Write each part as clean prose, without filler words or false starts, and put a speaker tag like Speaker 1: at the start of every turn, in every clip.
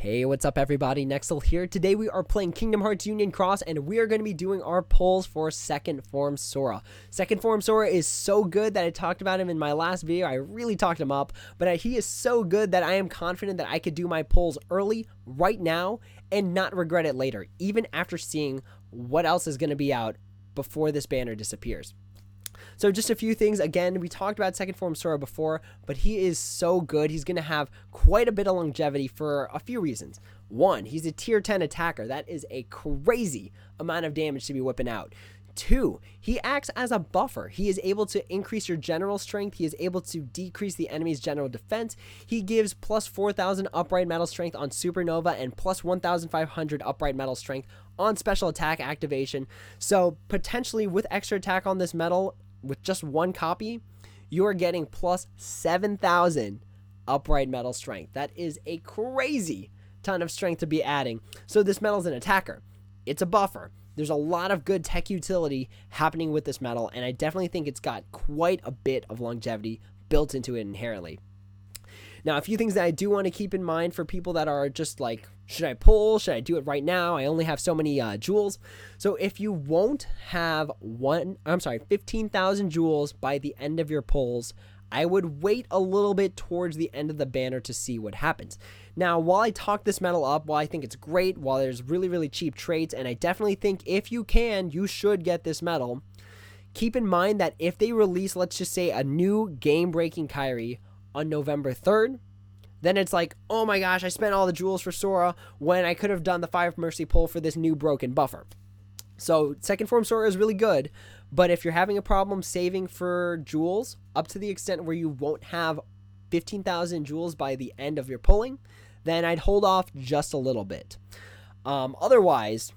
Speaker 1: Hey, what's up everybody, Nexel here. Today we are playing Kingdom Hearts Union Cross and we are going to be doing our pulls for Second Form Sora. Second Form Sora is so good that I talked about him in my last video. I really talked him up, but he is so good that I am confident that I could do my pulls early, right now, and not regret it later, even after seeing what else is going to be out before this banner disappears. So just a few things. Again, we talked about Second Form Sora before, but he is so good. He's going to have quite a bit of longevity for a few reasons. One, he's a tier 10 attacker. That is a crazy amount of damage to be whipping out. Two, he acts as a buffer. He is able to increase your general strength. He is able to decrease the enemy's general defense. He gives plus 4,000 upright metal strength on Supernova and plus 1,500 upright metal strength on special attack activation. So potentially with extra attack on this metal, with just one copy, you are getting plus 7,000 upright metal strength. That is a crazy ton of strength to be adding. So this metal is an attacker. It's a buffer. There's a lot of good tech utility happening with this metal, and I definitely think it's got quite a bit of longevity built into it inherently. Now, a few things that I do want to keep in mind for people that are just like, should I pull? Should I do it right now? I only have so many jewels. So if you won't have 15,000 jewels by the end of your pulls, I would wait a little bit towards the end of the banner to see what happens. Now, while I talk this metal up, while I think it's great, while there's really cheap traits, and I definitely think if you can, you should get this metal, keep in mind that if they release, let's just say, a new game-breaking Kyrie on November 3rd, then it's like, oh my gosh, I spent all the jewels for Sora when I could have done the 5 Mercy pull for this new broken buffer. So Second Form Sora is really good, but if you're having a problem saving for jewels up to the extent where you won't have 15,000 jewels by the end of your pulling, then I'd hold off just a little bit. Otherwise,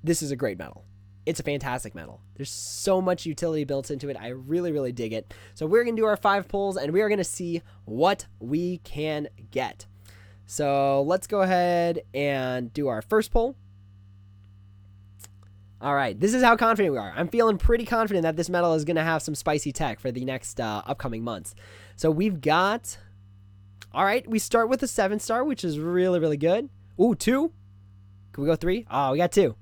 Speaker 1: this is a great metal. It's a fantastic metal. There's so much utility built into it. I really dig it. So we're going to do our 5 pulls, and we are going to see what we can get. So let's go ahead and do our first pull. All right, this is how confident we are. I'm feeling pretty confident that this metal is going to have some spicy tech for the next upcoming months. So we've got... All right, we start with a 7-star, which is really good. Ooh, 2? Can we go 3? Oh, we got 2.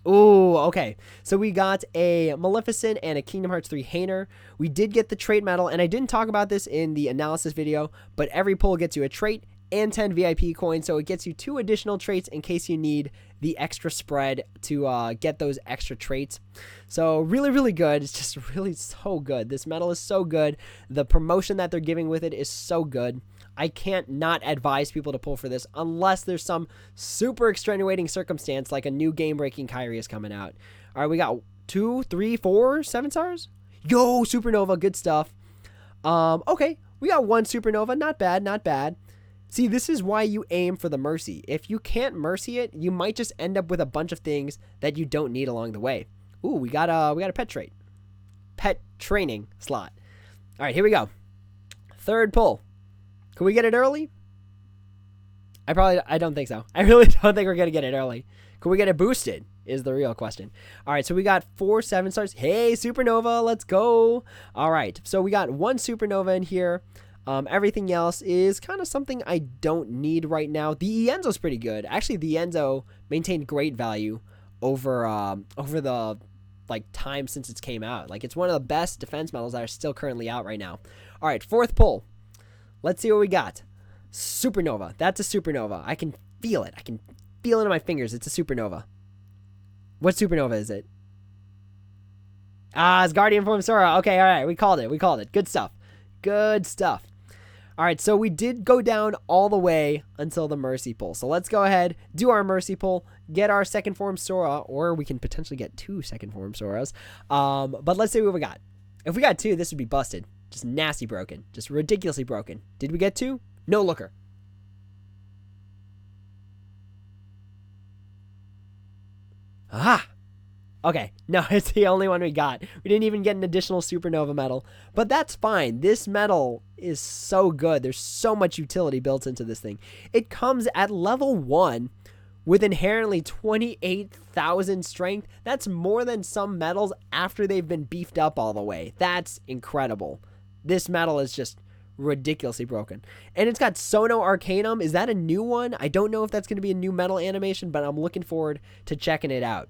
Speaker 1: Ooh, okay. So we got a Maleficent and a Kingdom Hearts 3 Hainer. We did get the trait medal, and I didn't talk about this in the analysis video, but every pull gets you a trait and 10 VIP coins, so it gets you 2 additional traits in case you need the extra spread to get those extra traits. So really good. It's just really so good. This medal is so good. The promotion that they're giving with it is so good. I can't not advise people to pull for this unless there's some super extenuating circumstance like a new game-breaking Kyrie is coming out. All right, we got 2, 3, 4, 7 stars. Yo, Supernova, good stuff. Okay, we got 1 Supernova. Not bad. See, this is why you aim for the Mercy. If you can't Mercy it, you might just end up with a bunch of things that you don't need along the way. Ooh, we got a pet trait. Pet training slot. All right, here we go. 3rd pull. Can we get it early? I don't think so. I really don't think we're going to get it early. Can we get it boosted is the real question. All right, so we got 4 7-stars. Hey, Supernova, let's go. All right, so we got 1 Supernova in here. Everything else is kind of something I don't need right now. The Ienzo's pretty good. Actually, the Ienzo maintained great value over the time since it came out. Like, it's one of the best defense medals that are still currently out right now. All right, 4th pull. Let's see what we got. Supernova. That's a Supernova. I can feel it. I can feel it in my fingers. It's a Supernova. What Supernova is it? It's Guardian Form Sora. Okay, all right. We called it. Good stuff. All right, so we did go down all the way until the Mercy pull. So let's go ahead, do our Mercy pull, get our Second Form Sora, or we can potentially get 2 Second Form Soras. But let's see what we got. If we got 2, this would be busted. Just nasty broken. Just ridiculously broken. Did we get 2? No looker. Aha! Okay, no, it's the only one we got. We didn't even get an additional Supernova medal, but that's fine. This medal is so good. There's so much utility built into this thing. It comes at level 1 with inherently 28,000 strength. That's more than some medals after they've been beefed up all the way. That's incredible. This medal is just ridiculously broken. And it's got Sono Arcanum. Is that a new one? I don't know if that's going to be a new metal animation, but I'm looking forward to checking it out.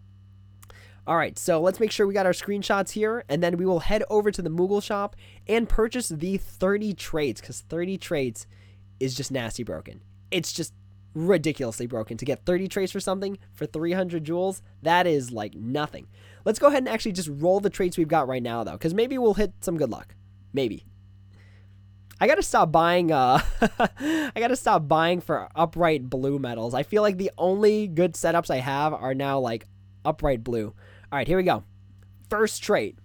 Speaker 1: All right, so let's make sure we got our screenshots here, and then we will head over to the Moogle shop and purchase the 30 traits, because 30 traits is just nasty broken. It's just ridiculously broken. To get 30 traits for something for 300 jewels, that is like nothing. Let's go ahead and actually just roll the traits we've got right now, though, because maybe we'll hit some good luck. Maybe. I gotta stop buying, I gotta stop buying for upright blue metals. I feel like the only good setups I have are now, like, upright blue. All right, here we go. First trait.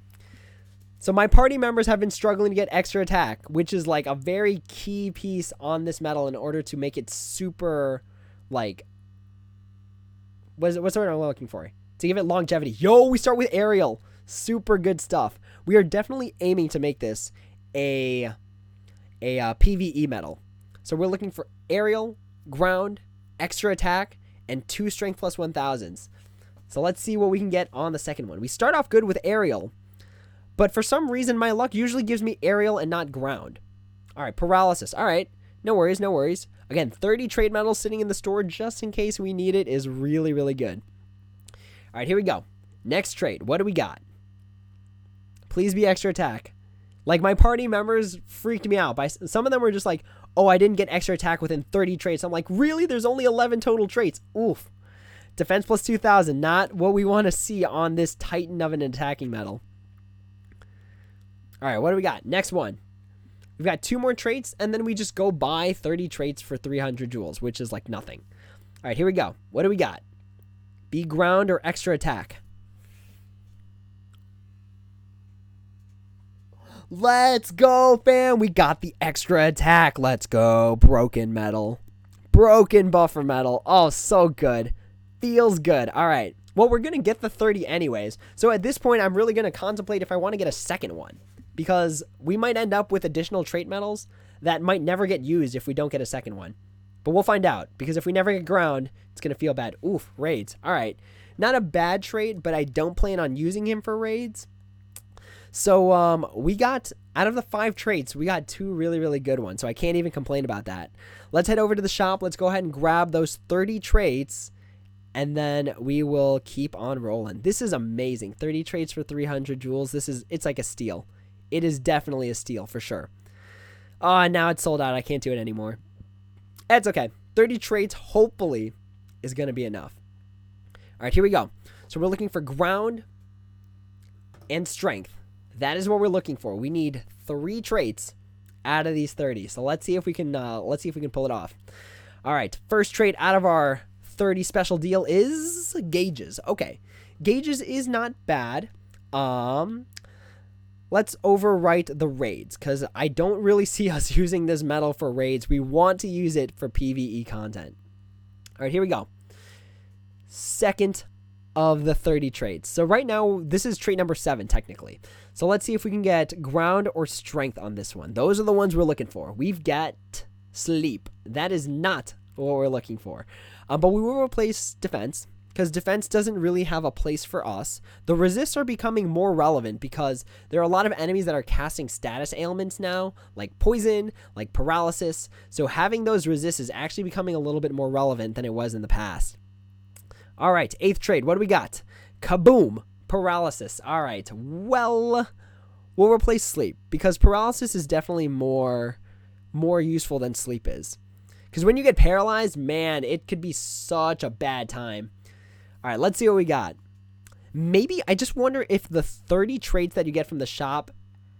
Speaker 1: So my party members have been struggling to get extra attack, which is like a very key piece on this metal in order to make it super, like, what's the word I'm looking for? To give it longevity. Yo, we start with aerial. Super good stuff. We are definitely aiming to make this a PvE metal. So we're looking for aerial, ground, extra attack, and 2 strength plus 1000s. So let's see what we can get on the second one. We start off good with aerial, but for some reason my luck usually gives me aerial and not ground. All right, paralysis. All right, no worries, no worries. Again, 30 trade metals sitting in the store just in case we need it is really, really good. All right, here we go. Next trade. What do we got? Please be extra attack. Like, my party members freaked me out. Some of them were just like, oh, I didn't get extra attack within 30 traits. I'm like, really? There's only 11 total traits. Oof. Defense plus 2000. Not what we want to see on this titan of an attacking metal. All right, what do we got? Next one. We've got 2 more traits, and then we just go buy 30 traits for 300 jewels, which is like nothing. All right, here we go. What do we got? Be ground or extra attack. Let's go, fam. We got the extra attack. Let's go. Broken metal. Broken buffer metal. Oh, so good. Feels good. All right. Well, we're going to get the 30 anyways. So at this point, I'm really going to contemplate if I want to get a second one, because we might end up with additional trait metals that might never get used if we don't get a second one. But we'll find out, because if we never get ground, it's going to feel bad. Oof, raids. All right. Not a bad trait, but I don't plan on using him for raids. So we got, out of the 5 traits, we got 2 really, really good ones. So I can't even complain about that. Let's head over to the shop. Let's go ahead and grab those 30 traits, and then we will keep on rolling. This is amazing. 30 traits for 300 jewels. It's like a steal. It is definitely a steal for sure. Oh, now it's sold out. I can't do it anymore. That's okay. 30 traits, hopefully, is going to be enough. All right, here we go. So we're looking for ground and strength. That is what we're looking for. We need 3 traits out of these 30. So let's see if we can pull it off. All right, first trait out of our 30 special deal is gauges. Okay, gauges is not bad. Let's overwrite the raids, because I don't really see us using this metal for raids. We want to use it for PvE content. All right, here we go. Second of the 30 traits. So right now, this is trait number 7, technically. So let's see if we can get ground or strength on this one. Those are the ones we're looking for. We've got sleep. That is not what we're looking for. But we will replace defense, because defense doesn't really have a place for us. The resists are becoming more relevant because there are a lot of enemies that are casting status ailments now, like poison, like paralysis. So having those resists is actually becoming a little bit more relevant than it was in the past. All right, 8th trade. What do we got? Kaboom. Paralysis. All right. Well, we'll replace sleep, because paralysis is definitely more useful than sleep is. Because when you get paralyzed, man, it could be such a bad time. All right, let's see what we got. Maybe, I just wonder if the 30 traits that you get from the shop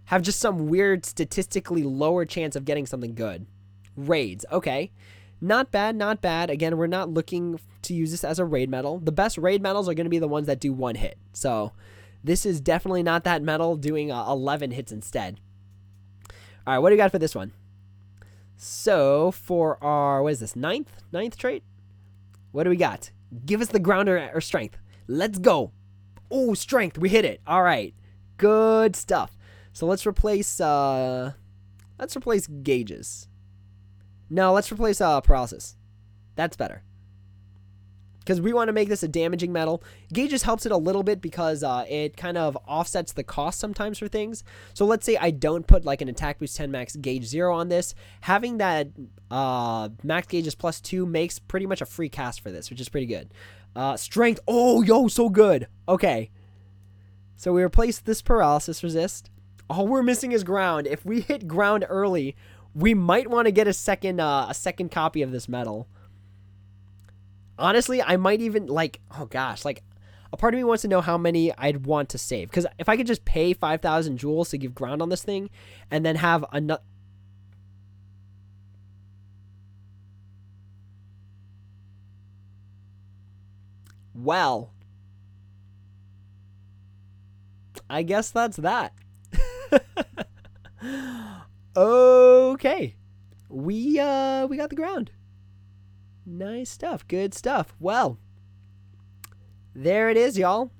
Speaker 1: have just some weird statistically lower chance of getting something good. Raids. Okay. Not bad, not bad. Again, we're not looking to use this as a raid metal. The best raid metals are going to be the ones that do 1 hit. So this is definitely not that metal doing 11 hits instead. All right, what do you got for this one? So for our, what is this, 9th trait? What do we got? Give us the ground or strength. Let's go. Oh, strength. We hit it. All right. Good stuff. So let's replace gauges. No, let's replace paralysis. That's better. because we want to make this a damaging medal. Gauges helps it a little bit because it kind of offsets the cost sometimes for things. So let's say I don't put like an attack boost 10 max gauge 0 on this. Having that max gauge is +2 makes pretty much a free cast for this, which is pretty good. Strength. Oh, yo, so good. Okay. So we replace this paralysis resist. All we're missing is ground. If we hit ground early, we might want to get a second copy of this medal. Honestly, I might even, like, oh gosh, like, a part of me wants to know how many I'd want to save. Because if I could just pay 5,000 jewels to give ground on this thing, and then have another... Well, I guess that's that. Okay. We got the ground. Nice stuff. Good stuff. Well, there it is, y'all.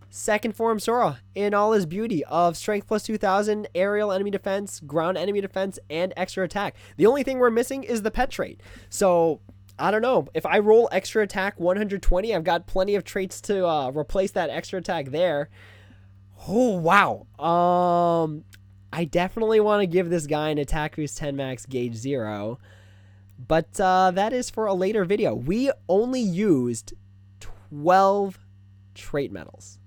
Speaker 1: Second form Sora in all his beauty of strength +2000, aerial enemy defense, ground enemy defense, and extra attack. The only thing we're missing is the pet trait. So, I don't know. If I roll extra attack 120, I've got plenty of traits to replace that extra attack there. Oh, wow. I definitely want to give this guy an attack boost 10 max gauge 0. But that is for a later video. We only used 12 trait medals.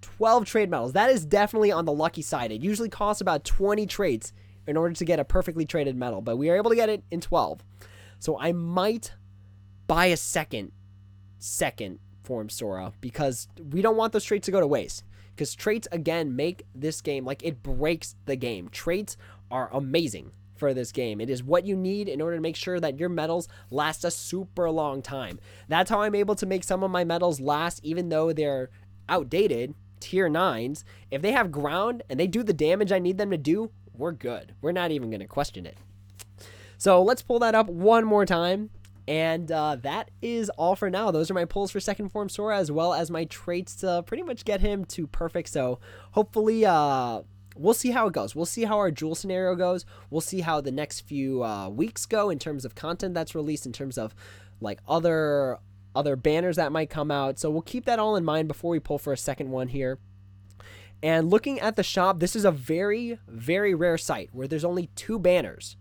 Speaker 1: 12 trait medals. That is definitely on the lucky side. It usually costs about 20 traits in order to get a perfectly traded medal, but we were able to get it in 12. So I might buy a second form Sora because we don't want those traits to go to waste. Because traits, again, make this game, like, it breaks the game. Traits are amazing for this game. It is what you need in order to make sure that your medals last a super long time. That's how I'm able to make some of my medals last, even though they're outdated, tier 9s. If they have ground and they do the damage I need them to do, we're good. We're not even going to question it. So let's pull that up one more time. And that is all for now. Those are my pulls for second form Sora, as well as my traits to pretty much get him to perfect. So hopefully we'll see how it goes. We'll see how our jewel scenario goes. We'll see how the next few weeks go in terms of content that's released, in terms of like other banners that might come out. So we'll keep that all in mind before we pull for a second one here. And looking at the shop, this is a very, very rare site where there's only 2 banners.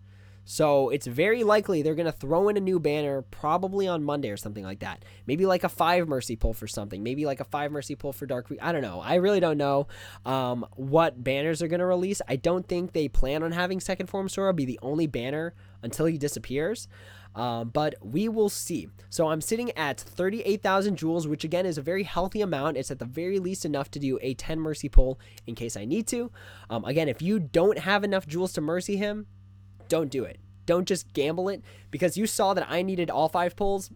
Speaker 1: So it's very likely they're going to throw in a new banner probably on Monday or something like that. Maybe like a 5 mercy pull for something. Maybe like a 5 mercy pull for Dark Week. I don't know. I really don't know what banners are going to release. I don't think they plan on having second form Sora be the only banner until he disappears. But we will see. So I'm sitting at 38,000 jewels, which again is a very healthy amount. It's at the very least enough to do a 10 mercy pull in case I need to. Again, if you don't have enough jewels to mercy him, don't do it. Don't just gamble it, because you saw that I needed all 5 pulls.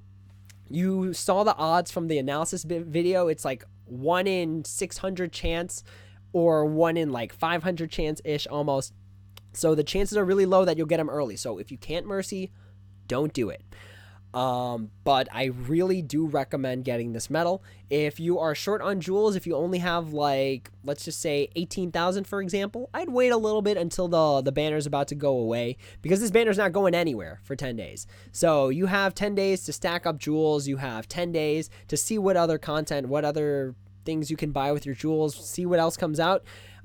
Speaker 1: You saw the odds from the analysis video. It's like 1 in 600 chance or 1 in like 500 chance-ish almost. So the chances are really low that you'll get him early. So if you can't mercy, don't do it. But I really do recommend getting this medal. If you are short on jewels, if you only have like, let's just say 18,000 for example, I'd wait a little bit until the banner is about to go away, because this banner is not going anywhere for 10 days. So you have 10 days to stack up jewels. You have 10 days to see what other content, what other things you can buy with your jewels, see what else comes out.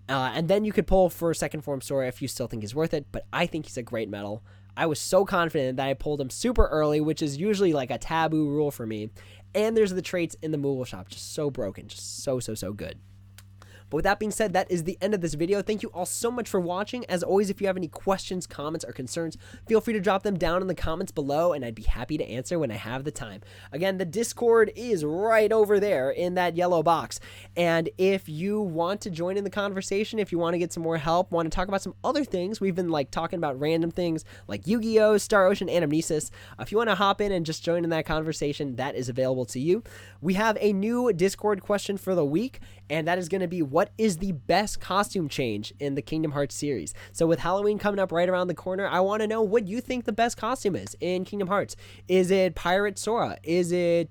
Speaker 1: And then you could pull for second form Sora if you still think he's worth it. But I think he's a great medal. I was so confident that I pulled him super early, which is usually like a taboo rule for me. And there's the traits in the Moogle shop. Just so broken. Just so good. But with that being said, that is the end of this video. Thank you all so much for watching. As always, if you have any questions, comments, or concerns, feel free to drop them down in the comments below, and I'd be happy to answer when I have the time. Again, the Discord is right over there in that yellow box. And if you want to join in the conversation, if you want to get some more help, want to talk about some other things, we've been like talking about random things like Yu-Gi-Oh!, Star Ocean, Anamnesis. If you want to hop in and just join in that conversation, that is available to you. We have a new Discord question for the week, and that is going to be, what is the best costume change in the Kingdom Hearts series? So with Halloween coming up right around the corner, I want to know what you think the best costume is in Kingdom Hearts. Is it Pirate Sora? Is it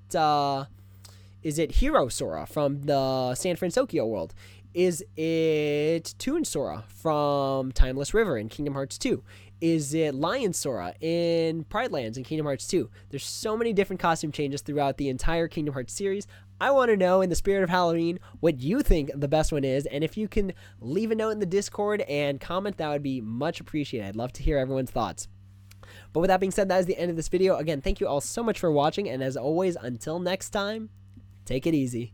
Speaker 1: Hero Sora from the San Francisco world? Is it Toon Sora from Timeless River in Kingdom Hearts 2? Is it Lion Sora in Pride Lands in Kingdom Hearts 2? There's so many different costume changes throughout the entire Kingdom Hearts series. I want to know, in the spirit of Halloween, what you think the best one is. And if you can leave a note in the Discord and comment, that would be much appreciated. I'd love to hear everyone's thoughts. But with that being said, that is the end of this video. Again, thank you all so much for watching. And as always, until next time, take it easy.